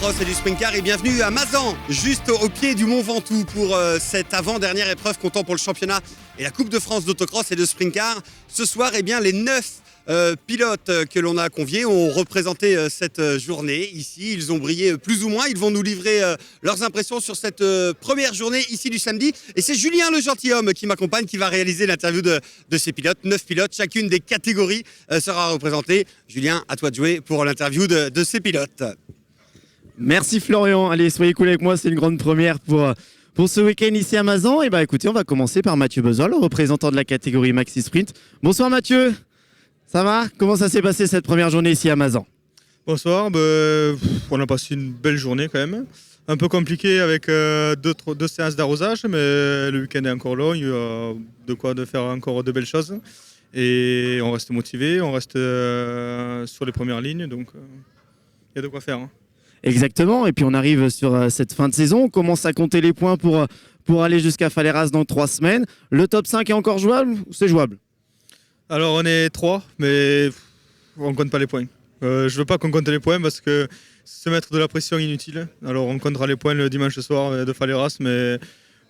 d'autocross et du sprint car et bienvenue à Mazan, juste au pied du Mont Ventoux pour cette avant-dernière épreuve comptant pour le championnat et la Coupe de France d'autocross et de sprint car. Ce soir, eh bien, les 9 pilotes que l'on a conviés ont représenté cette journée ici. Ils ont brillé plus ou moins. Ils vont nous livrer leurs impressions sur cette première journée ici du samedi. Et c'est Julien le gentilhomme qui m'accompagne, qui va réaliser l'interview de ces pilotes. 9 pilotes, chacune des catégories sera représentée. Julien, à toi de jouer pour l'interview de ces pilotes. Merci Florian. Allez, soyez cool avec moi. C'est une grande première pour ce week-end ici à Mazan. Et écoutez, on va commencer par Mathieu Bezol, représentant de la catégorie Maxi Sprint. Bonsoir Mathieu. Ça va? Comment ça s'est passé cette première journée ici à Mazan? Bonsoir, on a passé une belle journée quand même. Un peu compliqué avec deux séances d'arrosage, mais le week-end est encore long, il y a de quoi de faire encore de belles choses. Et on reste motivé, on reste sur les premières lignes, donc il y a de quoi faire. Hein. Exactement, et puis on arrive sur cette fin de saison, on commence à compter les points pour aller jusqu'à Faleras dans 3 semaines. Le top 5 est encore jouable ou c'est jouable? Alors on est 3, mais on ne compte pas les points. Je ne veux pas qu'on compte les points parce que se mettre de la pression inutile. Alors on comptera les points le dimanche soir de Faleras, mais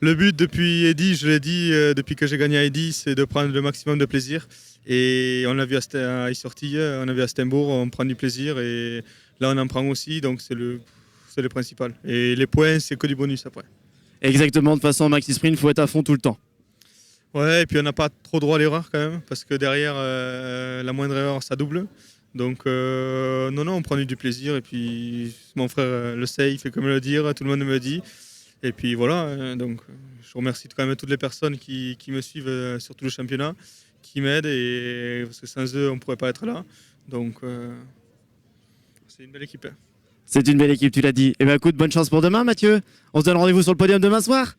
le but depuis Eddy, je l'ai dit, depuis que j'ai gagné à Eddy, c'est de prendre le maximum de plaisir. Et on l'a vu à Issortille, on a vu à Steinbourg, on prend du plaisir et là on en prend aussi, donc c'est le principal. Et les points, c'est que du bonus après. Exactement, de toute façon, Maxi Sprint, il faut être à fond tout le temps. Ouais, et puis on n'a pas trop droit à l'erreur quand même, parce que derrière, la moindre erreur, ça double. Donc non, on prend du plaisir, et puis mon frère le sait, il fait que me le dire, tout le monde me le dit. Et puis voilà, donc je remercie quand même toutes les personnes qui me suivent sur tout le championnat, qui m'aident, et parce que sans eux, on ne pourrait pas être là. Donc c'est une belle équipe. C'est une belle équipe, tu l'as dit. Et écoute, bonne chance pour demain Mathieu. On se donne rendez-vous sur le podium demain soir?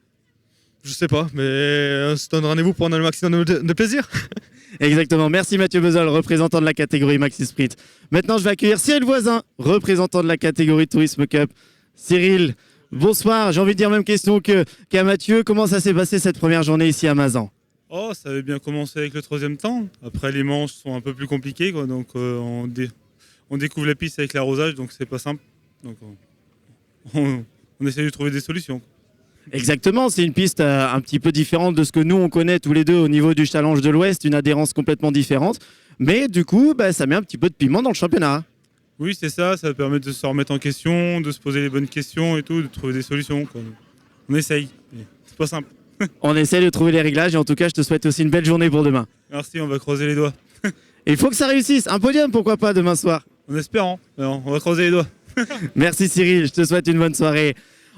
Je sais pas, mais on se donne rendez-vous pour prendre le maximum de plaisir. Exactement, merci Mathieu Bezol, représentant de la catégorie Maxi Sprint. Maintenant, je vais accueillir Cyril Voisin, représentant de la catégorie Tourisme Cup. Cyril, bonsoir, j'ai envie de dire même question qu'à Mathieu. Comment ça s'est passé cette première journée ici à Mazan? Oh, ça avait bien commencé avec le 3e temps. Après, les manches sont un peu plus compliquées, quoi. Donc on découvre la piste avec l'arrosage, donc c'est pas simple. Donc on essaie de trouver des solutions. Exactement, c'est une piste un petit peu différente de ce que nous on connaît tous les deux au niveau du Challenge de l'Ouest, une adhérence complètement différente. Mais du coup, ça met un petit peu de piment dans le championnat. Oui, c'est ça permet de se remettre en question, de se poser les bonnes questions et tout, de trouver des solutions, quoi. On essaye, c'est pas simple. On essaie de trouver les réglages et en tout cas, je te souhaite aussi une belle journée pour demain. Merci, on va croiser les doigts. Et il faut que ça réussisse, un podium pourquoi pas demain soir. En espérant, on va croiser les doigts. Merci Cyril, je te souhaite une bonne soirée.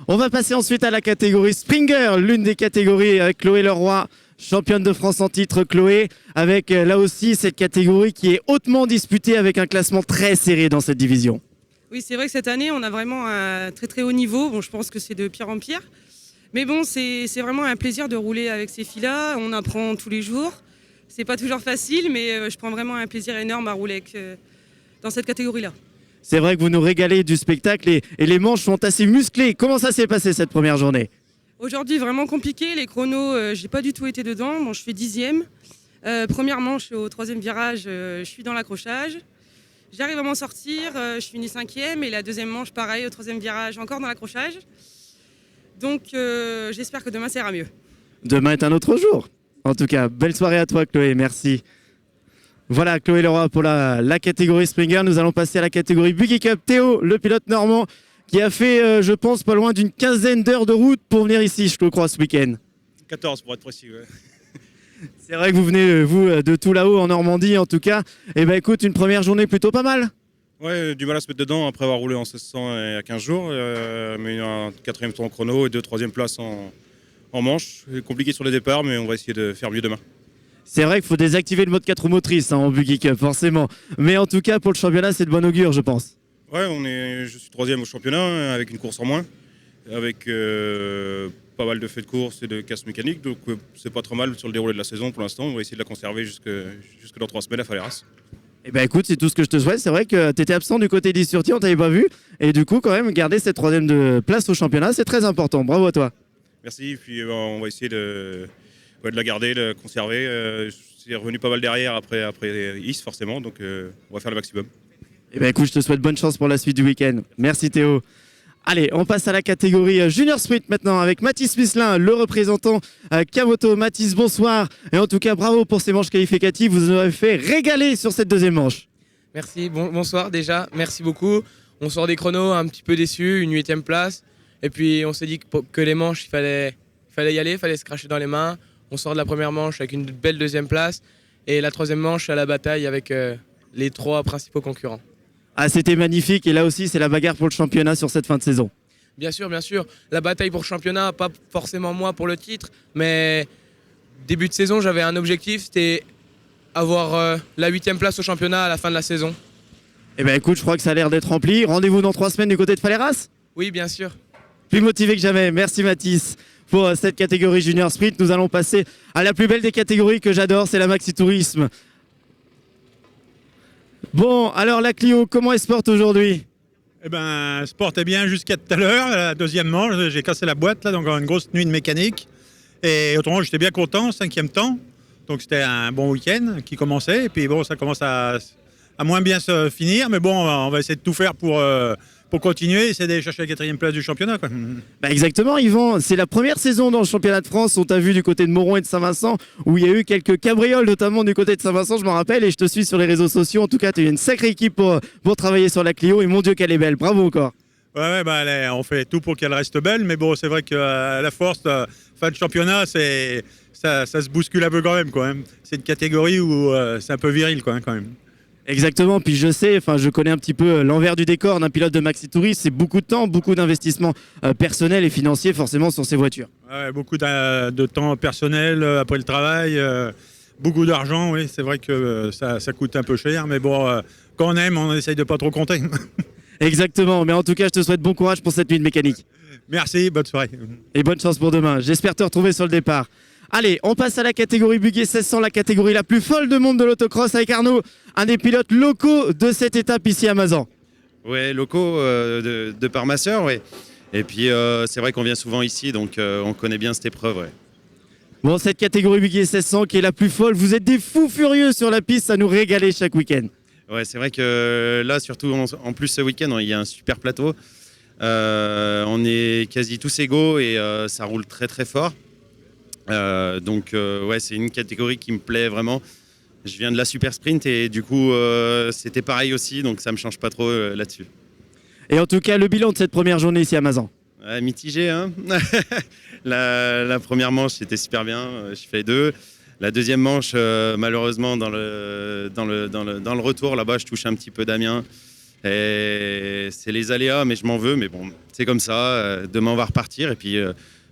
On va passer ensuite à la catégorie Springer, l'une des catégories avec Chloé Leroy, championne de France en titre Chloé, avec là aussi cette catégorie qui est hautement disputée avec un classement très serré dans cette division. Oui, c'est vrai que cette année, on a vraiment un très très haut niveau. Bon, je pense que c'est de pire en pire. Mais bon, c'est vraiment un plaisir de rouler avec ces filles-là. On apprend tous les jours. C'est pas toujours facile, mais je prends vraiment un plaisir énorme à rouler dans cette catégorie-là. C'est vrai que vous nous régalez du spectacle et les manches sont assez musclées. Comment ça s'est passé cette première journée? Aujourd'hui, vraiment compliqué. Les chronos, j'ai pas du tout été dedans. Bon, je fais 10e. Première manche au 3e virage, je suis dans l'accrochage. J'arrive à m'en sortir, je finis 5e. Et la 2e manche, pareil, au 3e virage, encore dans l'accrochage. Donc, j'espère que demain, ça ira mieux. Demain est un autre jour. En tout cas, belle soirée à toi, Chloé. Merci. Voilà, Chloé Leroy pour la catégorie Springer. Nous allons passer à la catégorie Buggy Cup. Théo, le pilote normand, qui a fait, je pense, pas loin d'une 15aine d'heures de route pour venir ici, je le crois, ce week-end. 14 pour être précis, ouais. C'est vrai que vous venez, vous, de tout là-haut en Normandie, en tout cas. Écoute, une première journée plutôt pas mal. Ouais, du mal à se mettre dedans après avoir roulé en 1600 il y a 15 jours. Mais un 4e tour en chrono et 2 3e places en manche. C'est compliqué sur les départs, mais on va essayer de faire mieux demain. C'est vrai qu'il faut désactiver le mode 4 roues motrices en Buggy Cup, forcément. Mais en tout cas, pour le championnat, c'est de bon augure, je pense. Ouais, je suis 3e au championnat avec une course en moins, avec pas mal de faits de course et de casse mécanique. Donc c'est pas trop mal sur le déroulé de la saison pour l'instant. On va essayer de la conserver jusque dans 3 semaines à Faleras. Écoute, c'est tout ce que je te souhaite. C'est vrai que tu étais absent du côté d'Issortille, on t'avait pas vu. Et du coup, quand même, garder cette 3e place au championnat, c'est très important. Bravo à toi. Merci, puis on va essayer de la garder, de la conserver. C'est revenu pas mal derrière après Is forcément, donc on va faire le maximum. Écoute, je te souhaite bonne chance pour la suite du week-end. Merci Théo. Allez, on passe à la catégorie Junior Sprint maintenant avec Mathis Misselin, le représentant Kamoto. Mathis, bonsoir. Et en tout cas, bravo pour ces manches qualificatives. Vous nous avez fait régaler sur cette deuxième manche. Merci, bonsoir déjà, merci beaucoup. On sort des chronos un petit peu déçus, une 8e place. Et puis on s'est dit que les manches, il fallait y aller, il fallait se cracher dans les mains. On sort de la première manche avec une belle 2e place. Et la 3e manche à la bataille avec les 3 principaux concurrents. Ah, c'était magnifique. Et là aussi, c'est la bagarre pour le championnat sur cette fin de saison. Bien sûr. La bataille pour le championnat, pas forcément moi pour le titre. Mais début de saison, j'avais un objectif, c'était avoir la 8e place au championnat à la fin de la saison. Eh bien écoute, je crois que ça a l'air d'être rempli. Rendez-vous dans 3 semaines du côté de Faleras. Oui, bien sûr. Plus motivé que jamais. Merci Mathis pour cette catégorie Junior Sprint. Nous allons passer à la plus belle des catégories que j'adore, c'est la Maxi Tourisme. Bon, alors la Clio, comment elle se porte aujourd'hui? Eh ben, se portait bien jusqu'à tout à l'heure. La deuxième manche, j'ai cassé la boîte, là, donc une grosse nuit de mécanique. Et autrement, j'étais bien content, 5e temps. Donc c'était un bon week-end qui commençait. Et puis bon, ça commence à moins bien se finir. Mais bon, on va essayer de tout faire pour continuer, essayer d'aller chercher la 4e place du championnat, quoi. Bah exactement, Yvan. C'est la première saison dans le championnat de France. On t'a vu du côté de Moron et de Saint-Vincent, où il y a eu quelques cabrioles, notamment du côté de Saint-Vincent, je m'en rappelle. Et je te suis sur les réseaux sociaux. En tout cas, tu as eu une sacrée équipe pour travailler sur la Clio. Et mon Dieu, qu'elle est belle. Bravo encore. Ouais, bah, on fait tout pour qu'elle reste belle. Mais bon, c'est vrai qu'à la force, fin de championnat, ça se bouscule un peu quand même, quoi. C'est une catégorie où c'est un peu viril, quoi, quand même. Exactement, puis je connais un petit peu l'envers du décor d'un pilote de Maxi Tourisme. C'est beaucoup de temps, beaucoup d'investissements personnels et financiers forcément sur ces voitures. Ouais, beaucoup de temps personnel après le travail, beaucoup d'argent, oui, c'est vrai que ça coûte un peu cher, mais bon, quand on aime, on essaye de pas trop compter. Exactement, mais en tout cas, je te souhaite bon courage pour cette nuit de mécanique. Merci, bonne soirée. Et bonne chance pour demain. J'espère te retrouver sur le départ. Allez, on passe à la catégorie Buggy 1600, la catégorie la plus folle du monde de l'autocross avec Arnaud, un des pilotes locaux de cette étape ici à Mazan. Ouais, locaux de par ma sœur, ouais. Et puis c'est vrai qu'on vient souvent ici, donc on connaît bien cette épreuve, ouais. Bon, cette catégorie Buggy 1600 qui est la plus folle, vous êtes des fous furieux sur la piste, ça nous régaler chaque week-end. Ouais, c'est vrai que là, surtout en plus ce week-end, il y a un super plateau. On est quasi tous égaux et ça roule très très fort. Donc ouais, c'est une catégorie qui me plaît vraiment. Je viens de la Super Sprint et du coup c'était pareil aussi, donc ça me change pas trop là-dessus. Et en tout cas, le bilan de cette première journée ici à Mazan. Mitigé, hein. La première manche c'était super bien, je fais 2. La deuxième manche, malheureusement dans le retour là-bas, je touche un petit peu Damien. Et c'est les aléas, mais je m'en veux. Mais bon, c'est comme ça. Demain on va repartir et puis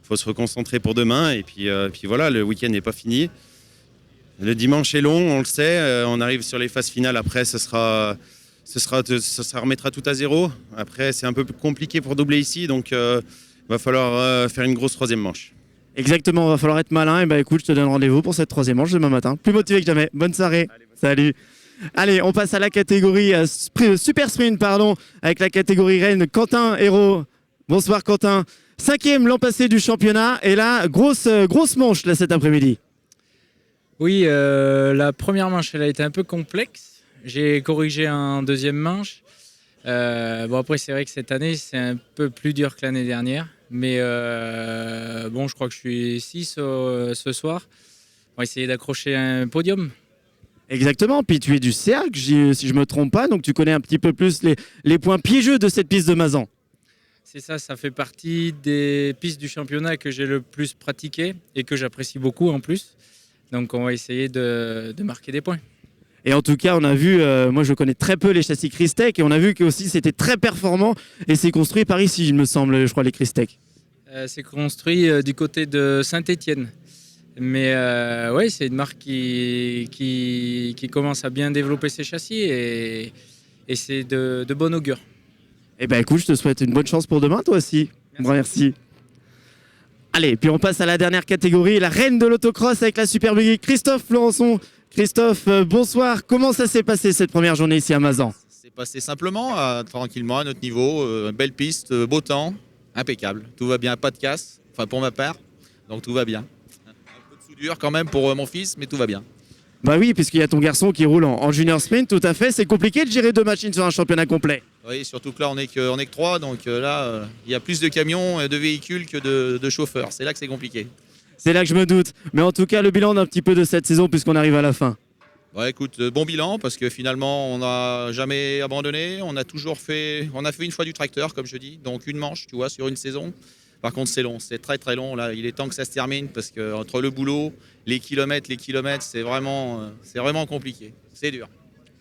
faut se reconcentrer pour demain et puis voilà, le week-end n'est pas fini. Le dimanche est long, on le sait. On arrive sur les phases finales. Après, ça remettra tout à zéro. Après, c'est un peu plus compliqué pour doubler ici, donc va falloir faire une grosse 3e manche. Exactement, va falloir être malin. Et bah écoute, je te donne rendez-vous pour cette 3e manche demain matin. Plus motivé que jamais. Bonne soirée. Salut. Allez, on passe à la catégorie Super Sprint, avec la catégorie reine Quentin Hérault. Bonsoir Quentin. 5e l'an passé du championnat et là, grosse manche là, cet après-midi. Oui, la première manche, elle a été un peu complexe. J'ai corrigé en 2e manche. Bon, après, c'est vrai que cette année, c'est un peu plus dur que l'année dernière. Mais bon, je crois que je suis 6 ce soir. On va essayer d'accrocher un podium. Exactement, puis tu es du CERC, si je ne me trompe pas, donc tu connais un petit peu plus les points piégeux de cette piste de Mazan. C'est ça, ça fait partie des pistes du championnat que j'ai le plus pratiqué et que j'apprécie beaucoup en plus. Donc on va essayer de marquer des points. Et en tout cas, on a vu, moi je connais très peu les châssis Christec, et on a vu que aussi c'était très performant, et c'est construit par ici, il me semble, je crois, les Christec. C'est construit du côté de Saint-Étienne. Mais ouais, c'est une marque qui commence à bien développer ses châssis, et c'est de bon augure. Eh ben écoute, je te souhaite une bonne chance pour demain, toi aussi. Merci. Allez, puis on passe à la dernière catégorie, la reine de l'autocross avec la Super Buggy, Christophe Florençon. Christophe, bonsoir. Comment ça s'est passé cette première journée ici à Mazan? C'est passé simplement, tranquillement, à notre niveau. Belle piste, beau temps, impeccable. Tout va bien, pas de casse, enfin pour ma part, donc tout va bien. Un peu de soudure quand même pour mon fils, mais tout va bien. Bah oui, puisqu'il y a ton garçon qui roule en junior sprint, tout à fait. C'est compliqué de gérer 2 machines sur un championnat complet. Oui, surtout que là, on est que 3, donc là, il y a plus de camions et de véhicules que de chauffeurs. C'est là que c'est compliqué. C'est là que je me doute. Mais en tout cas, le bilan d'un petit peu de cette saison, puisqu'on arrive à la fin. Ouais, écoute, bon bilan, parce que finalement, on n'a jamais abandonné. On a fait une fois du tracteur, comme je dis, donc une manche, tu vois, sur une saison. Par contre, c'est long, c'est très très long. Là, il est temps que ça se termine, parce que entre le boulot, les kilomètres, c'est vraiment compliqué. C'est dur.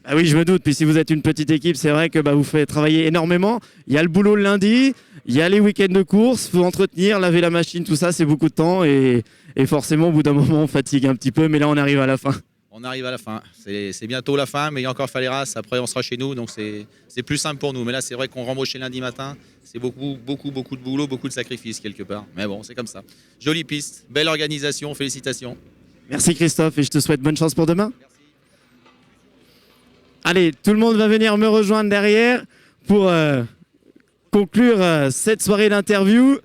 Ah oui, je me doute. Puis si vous êtes une petite équipe, c'est vrai que vous faites travailler énormément. Il y a le boulot le lundi, il y a les week-ends de course, il faut entretenir, laver la machine, tout ça, c'est beaucoup de temps. Et forcément, au bout d'un moment, on fatigue un petit peu. Mais là, on arrive à la fin. On arrive à la fin. C'est bientôt la fin, mais il y a encore Faleras. Après, on sera chez nous, donc c'est plus simple pour nous. Mais là, c'est vrai qu'on rembauche lundi matin. C'est beaucoup de boulot, beaucoup de sacrifices quelque part. Mais bon, c'est comme ça. Jolie piste, belle organisation, félicitations. Merci Christophe et je te souhaite bonne chance pour demain. Allez, tout le monde va venir me rejoindre derrière pour conclure cette soirée d'interview.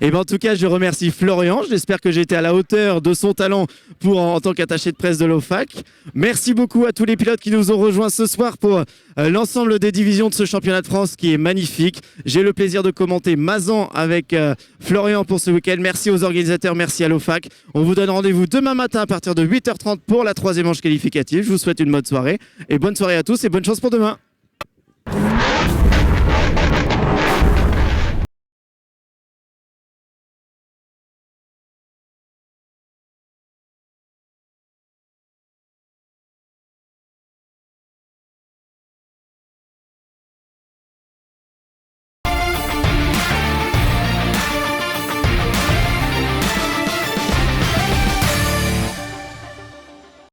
Et en tout cas, je remercie Florian. J'espère que j'ai été à la hauteur de son talent en tant qu'attaché de presse de l'OFAC. Merci beaucoup à tous les pilotes qui nous ont rejoints ce soir pour l'ensemble des divisions de ce championnat de France qui est magnifique. J'ai le plaisir de commenter Mazan avec Florian pour ce week-end. Merci aux organisateurs, merci à l'OFAC. On vous donne rendez-vous demain matin à partir de 8h30 pour la 3e manche qualificative. Je vous souhaite une bonne soirée et bonne soirée à tous et bonne chance pour demain.